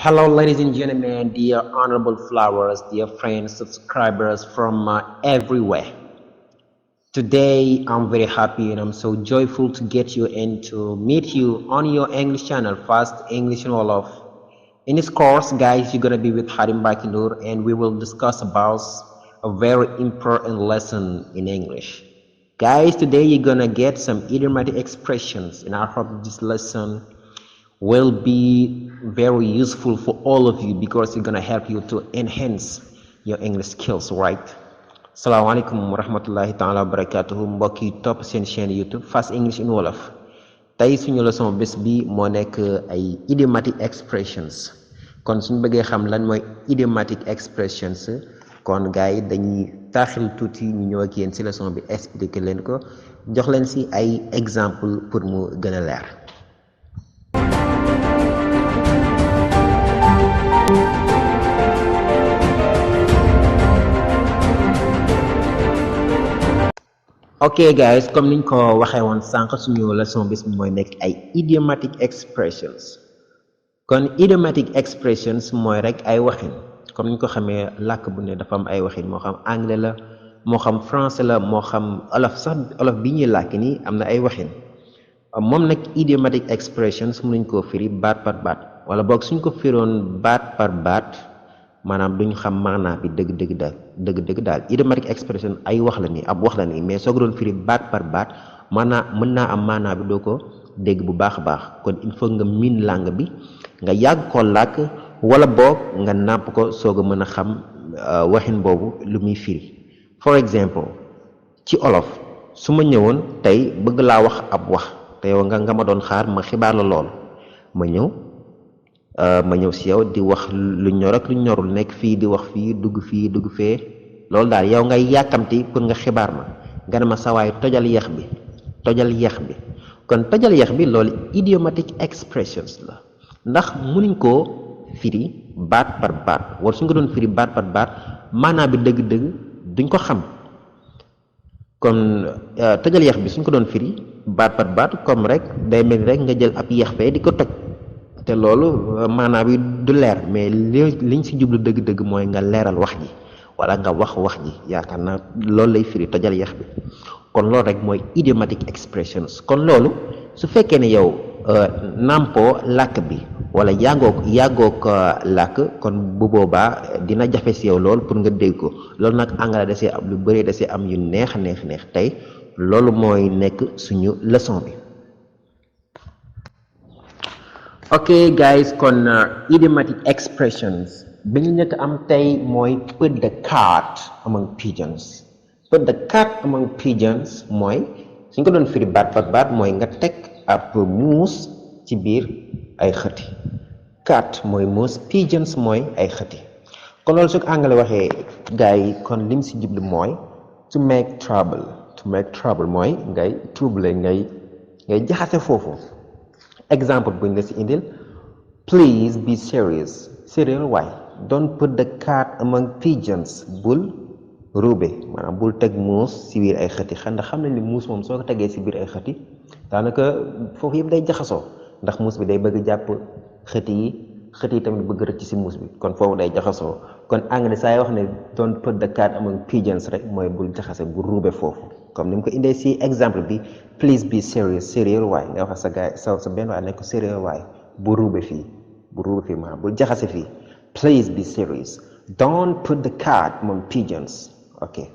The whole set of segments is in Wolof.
Hello, ladies and gentlemen, dear honorable flowers, dear friends, subscribers from everywhere. Today, I'm very happy and I'm so joyful to get you and to meet you on your English channel, Fast English and Wolof. In this course, guys, you're gonna be with Harim Bakinur, and we will discuss about a very important lesson in English. Guys, today you're gonna get some idiomatic expressions, and I hope this lesson will be very useful for all of you because it's gonna help you to enhance your English skills, right? Assalamualaikum warahmatullahi taala wabarakatuh. Mbokk yi topp seen chaîne YouTube Fast English in Wolof. Tey suñu leçon bés bi moo nekk ay idiomatic expressions. Kon suñu bëggee xam lan mooy idiomatic expressions, kon gars yi dañuy taaxil tuuti ñu ñëw ak yéen ci leçon bi expliquer leen ko, jox leen ci ay exemple pour mu gën a leer. Ok guys, comme niñ ko waxee woon sànq suñu leçon bis bi mooy nekk ay idiomatic expressions. Kon idiomatic expressions mooy rek ay waxin comme niñ ko xamee làkk bu ne dafa am ay waxin moo xam anglais la moo xam français la moo xam olof sax olof bi ñuy làkk nii am na ay waxin moom nag idiomatic expressions mënuñ koo firi baat par baat wala boog suñ ko firoon baat par baat maanaam duñ xam maanaa bi dëgg-dëgg daal idiomatic expression ay wax la nii ab wax la nii mais soo ko doon firi baat par baat mën naa am maanaa bi doo ko dégg bu baax a baax kon il faut nga miin langue bi nga yàgg koo làkk wala boog nga nàpp ko soog a mën a xam waxin boobu lu muy firi. For example ci olof su ma ñëwoon tey bëgg laa wax ab wax te yow nga ma doon xaar ma xibaar la lool ma ñëw si yow di wax lu ñor ak lu ñorul nekk fii di wax fii dugg fee loolu daal yow ngay yàkkamti pour nga xibaar ma nga ne ma sawaay tojal yeex bi kon tojal yeex bi loolu idiomatic expressions la ndax mënuñ koo firi baat par baat wala suñ ko doon firi baat par baat maanaa bi dëgg-dëgg duñ ko xam kon tojal yeex bi suñ ko doon firi baat par baat comme rek day mel rek nga jël ab yeex fee di ko toj te loolu maanaa bi du leer mais liñ ci jublu dëgg-dëgg mooy nga leeral wax ji wala nga wax ji yaakaar naa loolu lay firi tojal yeex bi kon loolu rek mooy idiomatic expressions. Kon loolu su fekkee ne yow nàmpoo làkk bi wala yàggook làkk kon bu boobaa dina jafe ci yow lool pour nga dégg ko loolu nag anglais dasee am lu bari dasee am yu neex tey loolu mooy nekk suñu leçon bi. Ok guys, kon idiomatic expressions bi ñu njëkk am tey mooy put the cat among pigeons. Put the cat among pigeons mooy suñ ko doon firi baat par baat mooy nga teg ab muus ci biir ay xëti. Cat mooy muus, pigeons mooy ay xëti. Kon loolu su ko anglais waxee gars yi kon lim si jublu mooy to make trouble mooy ngay trouble ngay jaxase foofu. Exemple buñ la ci indil, please be serious waay, don't put the cat among pigeons, bul ruube maanaam bul teg muus ci biir ay xëti ndax xam nañ ni muus moom soo ko tegee ci biir ay xëti daanaka foofu yëpp day jaxasoo ndax muus bi day bëgg jàpp xëti yi tamit bëgg rëcc ci muus bi kon foofu day jaxasoo kon anglais saa yi wax ne don't put the cat among pigeons rek mooy bul jaxase bul ruube foofu comme ni mu ko indee ci exemple bi please be serious waay nga wax sa gaay sa benn waay nekk sérieux waay bu ruube fii maanaam bul jaxase fii please be serious, don't put the cat among pigeons. Ok,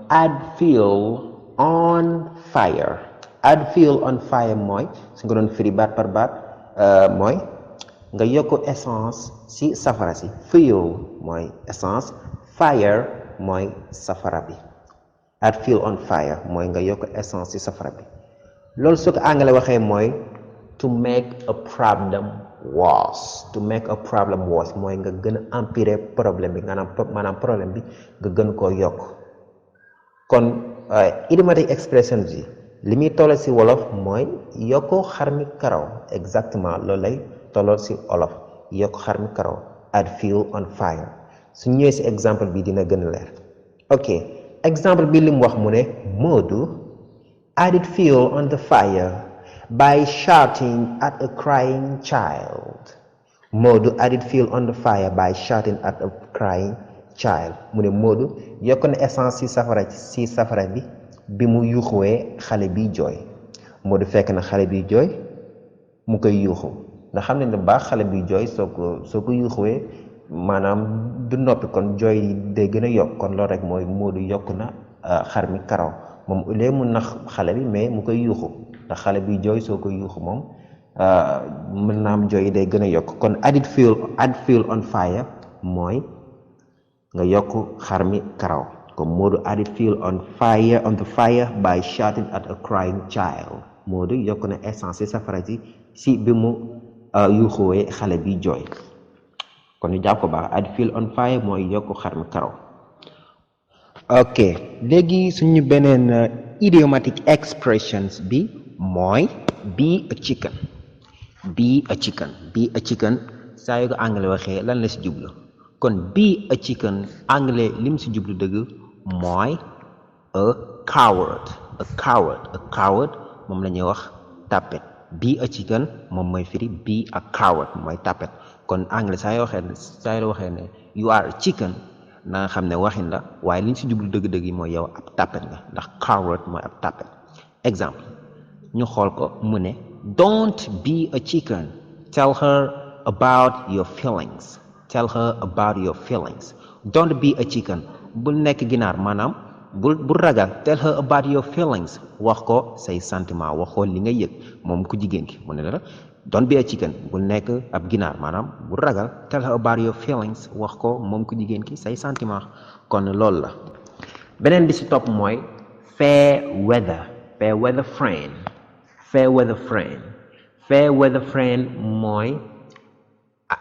add fuel on fire mooy su nga doon firi baat par baat mooy nga yokk essence ci safara si. Fuel mooy essence, fire mooy safara bi. Add fuel on fire mooy nga yokk essence ci safara bi. Loolu su ko anglais waxee mooy to make a problem worse mooy nga gën a empirer problème bi maanaam problème bi nga gën koo yokk. kon idiomatic expressions yi li muy tolloo ci wolof mooy yokk xar mi karaw, exactement loolu lay tolloo ci wolof yokk xar mi karaw. Add fuel on fire su ñëwee ci exemple bi dina gën a leer. ok, exemple bi li mu wax mu ne Modou added fuel on the fire by shouting at a crying child. Modou added fuel on the fire by shouting at a crying child. mu ne Modou yokk na essence si safara bi mu yuuxuwee xale bi jooy. Modou fekk na xale bi jooy mu koy yuuxu ndax xam ne baax xale bi jooy soo ko yuuxuwee maanaam du noppi kon jooy day gën a yokk kon loolu rek mooy Modou yokk na xar mi karaw moom au lieu mu nax xale bi mais mu koy yuuxu ndax xale bi jooy soo koy yuuxu moom mën naa am jooy day gën a yokk kon add fuel on fire mooy nga yokk xar mi karaw comme Modou added fuel on the fire by shouting at a crying child. Modou yokk na essence si safara si bi mu yuuxuwee xale bi jooy kon ñu jàpp ko baax add fuel on fire mooy yokk xar mi karaw. ok léegi suñu beneen idiomatic expressions bi mooy be a chicken. be a chicken saa yu ko anglais waxee lan la si jublu kon be a chicken anglais lim si jublu dëgg mooy a coward moom la ñuy wax tapet. be a chicken moom mooy firi be a coward mooy tapet kon anglais saa yoo waxee ne you are a chicken na nga xam ne waxin la waaye liñ si jublu dëgg-dëgg yi mooy yow ab tapet nga ndax coward mooy ab tapet. exemple ñu xool ko mu ne don't be a chicken tell her about your feelings. don't be a chicken bul nekk ginaar maanaam bul ragal tell her about your feelings wax ko say sentiment waxoo li nga yëg moom ku jigéen ki mu ne la don't be a chicken bul nekk ab ginaar maanaam bul ragal tell her about your feelings wax ko moom ku jigéen ki say sentiment kon loolu la. beneen bi si topp mooy fair weather friend mooy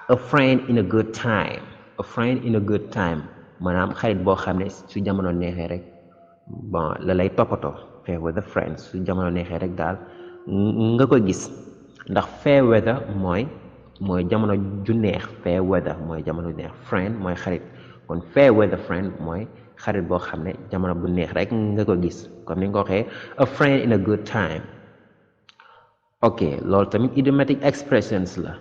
a friend in a good time maanaam xarit boo xam ne su jamono neexee rek bon la lay toppatoo fair weather friend su jamono neexee rek daal nga ko gis ndax fair weather mooy jamono ju neex fair weather mooy jamono ju neex friend mooy xarit kon fair weather friend mooy xarit boo xam ne jamono bu neex rek nga ko gis comme ni nga ko waxee a friend in a good time. ok loolu tamit idiomatic expressions la.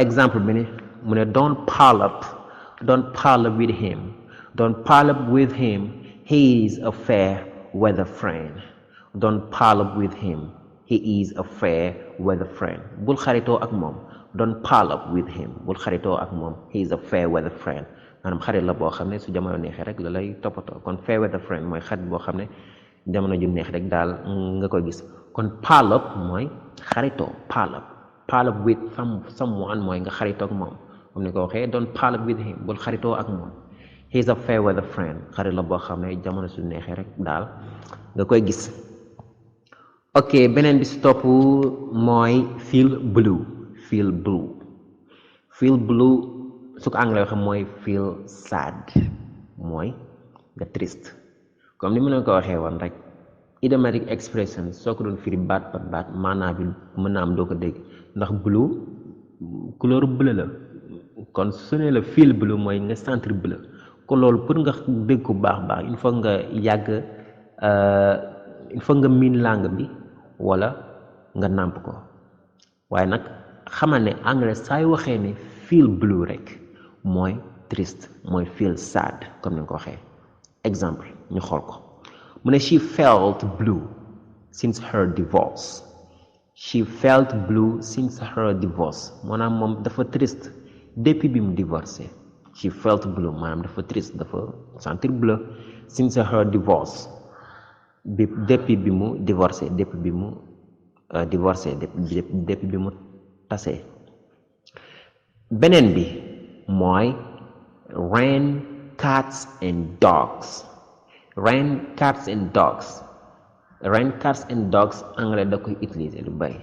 exemple bi ne mu ne don't pile up with him he is a fair weather friend. bul xaritoo ak moom don't pile up with him bul xaritoo ak moom he is a fair weather friend maanaam xarit la boo xam ne su jamono neexee rek la lay toppatoo kon fair weather friend mooy xarit boo xam ne jamono ju neex rek daal nga ko gis kon pile up mooy xaritoo pile up with someone mooy nga xaritoo ak moom comme ni ko waxee don't pile up with him bul xaritoo ak moom he is a fair weather friend xarit la boo xam ne jamono su neexee rek daal nga koy gis. ok beneen bi si topp mooy feel blue su ko anglais waxee mooy feel sad mooy nga triste comme ni ma leen ko waxee woon rek idiomatic expression soo ko doon firi baat par baat maanaa bi mën naa am doo ko dégg ndax blue couleur bleu la kon su ne la feel blue mooy nga sentir bleu kon loolu pour nga dégg ko baax il faut nga yàgg il faut nga miin langue bi wala nga nàmp ko waaye nag xamal ne anglais saa yu waxee ne feel blue rek mooy triste mooy feel sad comme ni nga ko waxee exemple ñu xool ko mu ne she felt blue since her divorce maanaam moom dafa triste depuis bi mu divorcé she felt blue maanaam dafa triste dafa sentir bleu since her divorce depuis bi mu divorcé depuis bi mu tasee. beneen bi mooy rain cats and dogs anglais da koy utiliser lu bari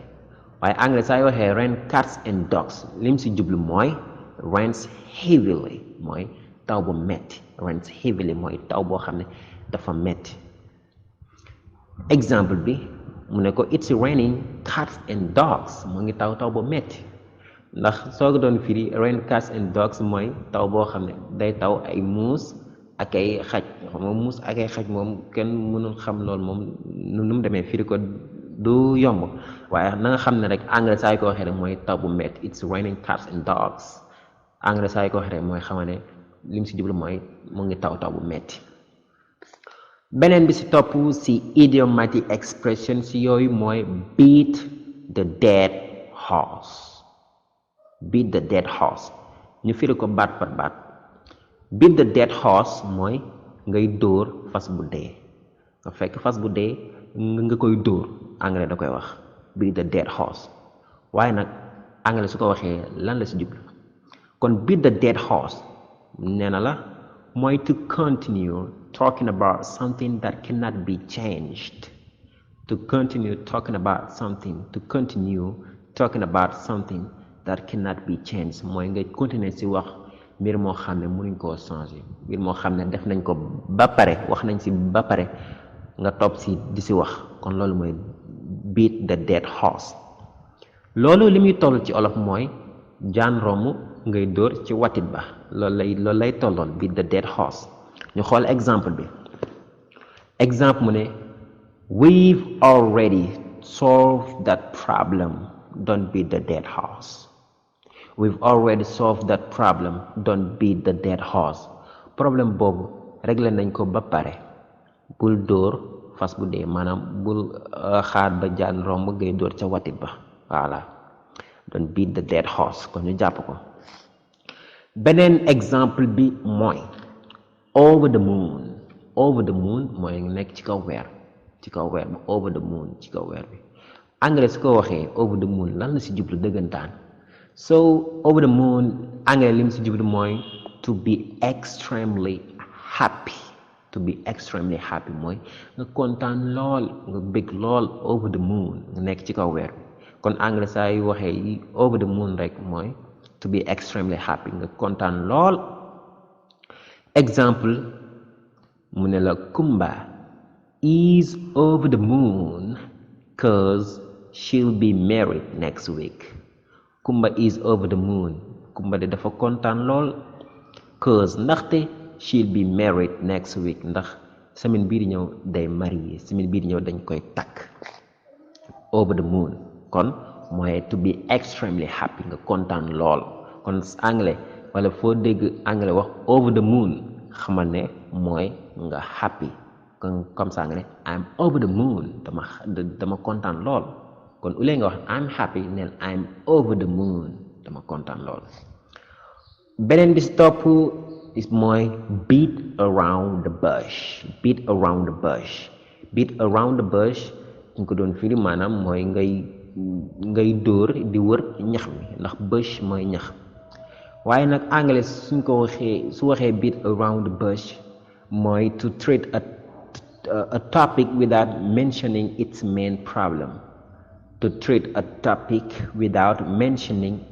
waaye anglais saa yoo waxee rain cats and dogs lim si jublu mooy rains heavily mooy taw bu metti rains heavily mooy taw boo xam ne dafa metti. exemple bi mu ne ko it's raining cats and dogs mu ngi taw bu metti ndax soo ko doon firi rain cats and dogs mooy taw boo xam ne day taw ay muus ak ay xaj moom muus ak ay xaj moom kenn mënul xam loolu moom nu mu demee firi ko du yomb waaye na nga xam ne rek anglais saa yu ko waxee rek mooy taw bu metti it's raining cats and dogs anglais saa yu ko waxee rek mooy xama ne li mu si jublu mooy mu ngi taw bu metti beneen bi si topp si idiomatic expression si yooyu mooy beat the dead horse beat the dead horse ñu firi ko baat par baat beat the dead horse mooy ngay dóor fas bu dee nga fekk fas bu dee nga koy dóor anglais da koy wax beat the dead horse waaye nag anglais su ko waxee lan la si jublu kon beat the dead horse nee na la mooy to continue talking about something that cannot be changed to continue talking about something that cannot be changed mooy nga continuer si wax mbir moo xam ne mënuñ koo changer mbir moo xam ne def nañ ko ba pare wax nañ si ba pare nga topp si di si wax kon loolu mooy beat the dead horse loolu li muy toll ci olof mooy jaan romb ngay dóor ci watit ba loolu lay tolloon beat the dead horse ñu xool exemple bi exemple mu ne we've already solved that problem don't beat the dead horse we've already solved that problem don't beat the dead horse problème boobu réglé nañ ko ba pare bul dóor fas bu dee maanaam bul xaar ba jaan romb ngay dóor ca watit ba voilà don't beat the dead horse kon ñu jàpp ko beneen exemple bi mooy over the moon mooy nekk ci kaw weer bi over the moon ci kaw weer bi anglais su ko waxee over the moon lan la si jublu dëggantaan so over the moon anglais li mu si jublu mooy to be extremely happy mooy nga kontaan lool nga bëgg lool over the moon nga nekk ci kaw weer bi kon anglais saa yu waxee over the moon rek mooy to be extremely happy nga kontaan lool exemple mu ne la Kumba is over the moon cause she'll be married next week Kumba is over the moon Kumba de dafa kontaan lool cause ndaxte she'll be married next week ndax semaine bii di ñëw day marié semaine bii di ñëw dañ koy takk over the moon kon mooy to be extremely happy nga kontaan lool kon anglais wala foo dégg anglais wax over the moon xamal ne mooy nga happy kon comme ça nga ne I'm over the moon dama kontaan lool kon ulee nga wax I'm happy neel I'm over the moon dama kontaan lool beneen bi si topp is mooy beat around the bush ñu ko doon firi maanaam mooy ngay dóor di wër ñax mi ndax bush mooy ñax waaye nag anglais suñ ko waxee su waxee beat around the bush mooy to treat a topic without mentioning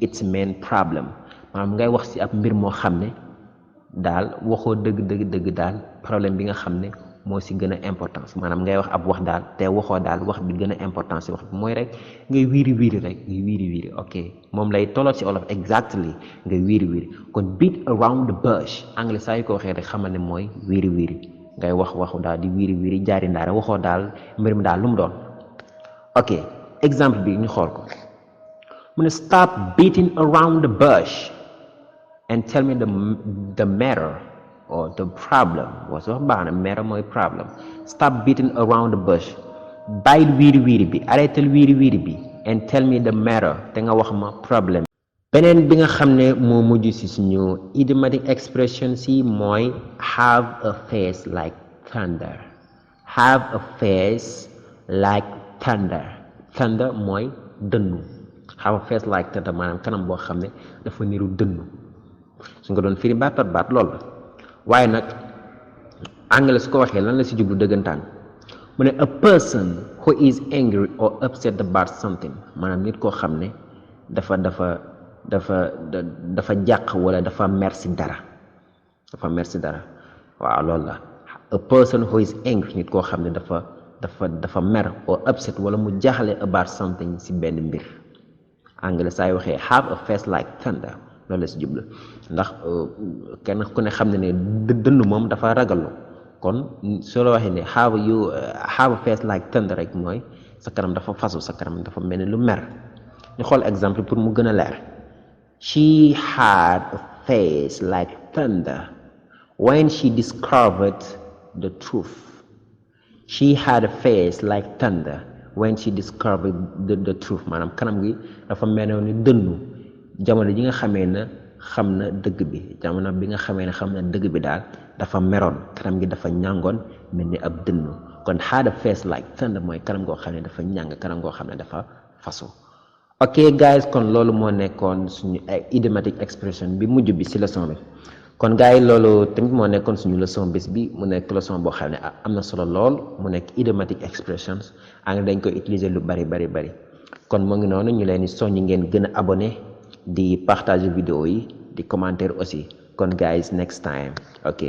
its main problem maanaam ngay wax ci ab mbir moo xam ne daal waxoo dëgg daal problème bi nga xam ne moo ci gën a importance maanaam ngay wax ab wax daal te waxoo daal wax bi gën a importance ci wax bi mooy rek ngay wiiri ok moom lay tolloot ci olof exactly ngay wiiri kon beat around the bush anglais saa yu ko waxee rek xamal ne mooy wiiri ngay waxu daal di wiiri jaari ndaare waxoo daal mbir mi daal lu mu doon ok exemple bi ñu xool ko mu ne stop beating around the bush and tell me the matter or the problem wax baax na matter mooy problem stop beating around the bush bàyyil wiiri bi arrêtel wiiri bi and tell me the matter te nga wax ma problème beneen bi nga xam ne moo mujj ci suñu idiomatic expression si mooy have a face like thunder thunder mooy dënnu have a face like thunder maanaam kanam boo xam ne dafa niru dënnu suñ ko doon firi baat par baat lool la waaye nag anglais su ko waxee lan la si jublu dëggantaan mu ne a person who is angry or upset about something maanaam nit koo xam ne dafa jàq wala dafa mer si dara waaw loolu la a person who is angry nit koo xam ne dafa mer or upset wala mu jaaxle about something si benn mbir anglais saa yu waxee have a face like thunder loolu la si jublu ndax kenn ku ne xam ne dënn moom dafa ragallu kon soo la waxee ne have a face like thunder rek mooy sa kanam dafa fasu sa kanam dafa mel ni lu mer ñu xool exemple pour mu gën a leer she had a face like thunder when she discovered the truth. She had a face like thunder when she discovered the truth maanaam kanam gi dafa meloon ni dënnu jamono ji nga xamee ne xam na dëgg bi jamono bi nga xamee ne xam na dëgg bi daal dafa meroon kanam gi dafa ñàngoon mel ni ab dënnu kon had a face like thunder mooy kanam goo xam ne dafa ñàng kanam goo xam ne dafa fasu. ok guys kon loolu moo nekkoon suñu idiomatic expression bi mujj bi ci leçon bi kon gars yi loolu tamit moo nekkoon suñu leçon bés bi mu nekk leçon boo xam ne am na solo lool mu nekk idiomatic expressions anglais dañ koy utiliser lu bari kon moo ngi noonu ñu leen di soññ ngeen gën a abonné di partager vidéo yi di commentaire aussi kon guys next time ok